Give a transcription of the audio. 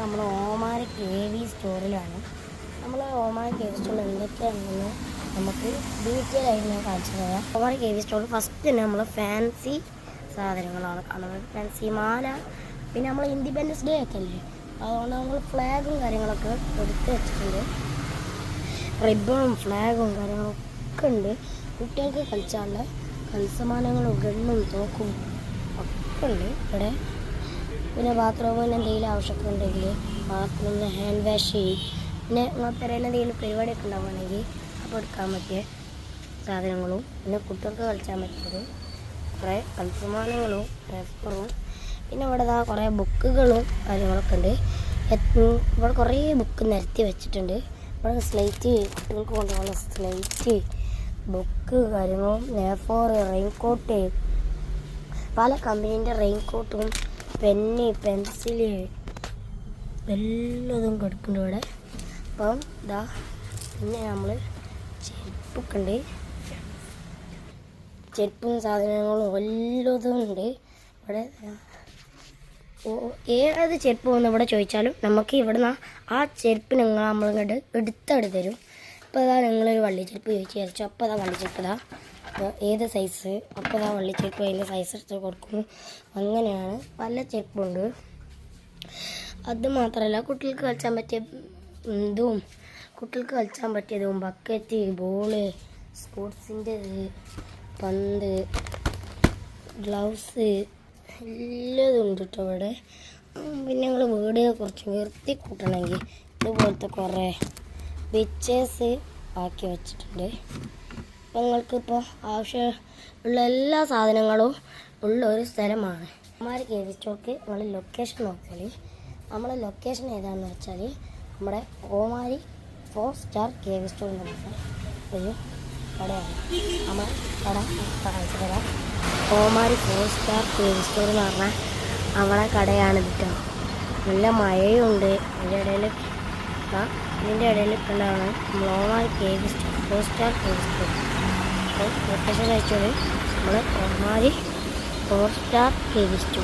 നമ്മൾ ഓമാന KV സ്റ്റോറിലാണ്. നമ്മൾ ഓമാന KV സ്റ്റോറിൽ എന്തൊക്കെയാണെന്ന് നമുക്ക് ഡീറ്റെയിൽ ആയിട്ട് ഞാൻ കാണിച്ചു തരാം. ഓമാന KV സ്റ്റോറിൽ ഫസ്റ്റ് തന്നെ നമ്മൾ ഫാൻസി സാധനങ്ങളാണ് കാണുന്നത്. ഫാൻസി മാല, പിന്നെ നമ്മൾ ഇൻഡിപെൻഡൻസ് ഡേ ഒക്കെ അല്ലേ, അതുകൊണ്ട് നമ്മൾ ഫ്ലാഗും കാര്യങ്ങളൊക്കെ എടുത്ത് വെച്ചിട്ടുണ്ട്. റിബണും ഫ്ലാഗും കാര്യങ്ങളൊക്കെ ഉണ്ട്. കുട്ടികൾക്ക് കളിച്ചാലുള്ള കളിസമാനങ്ങളും ഗണ്ണും തോക്കും ഒക്കെ ഉണ്ട് ഇവിടെ. പിന്നെ ബാത്റൂമിന് എന്തെങ്കിലും ആവശ്യമൊക്കെ ഉണ്ടെങ്കിൽ ബാത്റൂമിന് ഹാൻഡ് വാഷ്, പിന്നെ പെരയിൽ എന്തെങ്കിലും പരിപാടിയൊക്കെ ഉണ്ടാവുകയാണെങ്കിൽ അപ്പോൾ എടുക്കാൻ പറ്റിയ സാധനങ്ങളും, പിന്നെ കുട്ടികൾക്ക് കളിച്ചാൻ പറ്റിയത് കുറേ കളിസമാനങ്ങളും പേപ്പറും, പിന്നെ ഇവിടെ കുറേ ബുക്കുകളും കാര്യങ്ങളൊക്കെ ഉണ്ട്. ഇവിടെ കുറേ ബുക്ക് നിരത്തി വെച്ചിട്ടുണ്ട്. ഇവിടെ സ്ലേറ്റ്, കുട്ടികൾക്ക് കൊണ്ടുപോകുന്ന സ്ലേറ്റ്, ബുക്ക് കാര്യങ്ങളും, A4, റെയിൻകോട്ട്, പല കമ്പനീൻ്റെ റെയിൻകോട്ടും, പെന്ന്, പെൻസില് എല്ലാതും കിടക്കുന്നുണ്ട് ഇവിടെ. അപ്പം പിന്നെ നമ്മൾ ചെരുപ്പൊക്കെ ഉണ്ട്. ചെരുപ്പും സാധനങ്ങളും എല്ലാതും ഉണ്ട് ഇവിടെ. ഏത് ചെരുപ്പ് വന്ന് ഇവിടെ ചോദിച്ചാലും നമുക്ക് ഇവിടുന്ന് ആ ചെരുപ്പ് നമ്മളിങ്ങോട്ട് എടുത്തവിടെ തരും. അപ്പോൾ നിങ്ങളൊരു വള്ളിച്ചെരുപ്പ് ചോദിച്ചു, അപ്പോൾ വള്ളിച്ചെരുപ്പ് അപ്പോൾ ഏത് സൈസ്, അപ്പോൾ വള്ളിച്ചെരുപ്പ് അതിൻ്റെ സൈസ് എടുത്ത് കൊടുക്കും. അങ്ങനെയാണ് പല ചെരുപ്പുണ്ട്. അത് മാത്രമല്ല കുട്ടികൾക്ക് കളിച്ചാൻ പറ്റിയ കുട്ടികൾക്ക് കളിച്ചാൻ പറ്റിയതും ബക്കറ്റ്, ബോള്, സ്പോർട്സിൻ്റെ പന്ത്, ഗ്ലൗസ് എല്ലാതും ഉണ്ട് കേട്ടോ ഇവിടെ. പിന്നെ ഞങ്ങൾ വീട് കുറച്ച് നിർത്തി കൂട്ടണമെങ്കിൽ ഇതുപോലത്തെ കുറേ പിക്ചേഴ്സ് ആക്കി വെച്ചിട്ടുണ്ട്. അപ്പം നിങ്ങൾക്കിപ്പോൾ ആവശ്യമുള്ള എല്ലാ സാധനങ്ങളും ഉള്ള ഒരു സ്ഥലമാണ് ഓമാന KV സ്റ്റോർക്ക്. നിങ്ങൾ ലൊക്കേഷൻ നോക്കിയാൽ നമ്മളെ ലൊക്കേഷൻ ഏതാണെന്ന് വെച്ചാൽ നമ്മുടെ ഓമാന 4 സ്റ്റാർ KV സ്റ്റോർ എന്ന് പറഞ്ഞ ഒരു കടയാണ്. നമ്മൾ കട കാണിച്ചു തരാം. ഓമാന 4 സ്റ്റാർ KV സ്റ്റോർ എന്ന് പറഞ്ഞാൽ നമ്മളെ കടയാണ് കേട്ടോ. നല്ല മഴയുണ്ട്. ഇതിൻ്റെ ഇടയിൽ കണ്ടാണ് നമ്മൾ ഓമാന KV store 4 star KV store. അപ്പോൾ ലൊക്കേഷൻ അയച്ചോളൂ. നമ്മൾ ഓമാന 4 സ്റ്റാർ KV സ്റ്റോർ.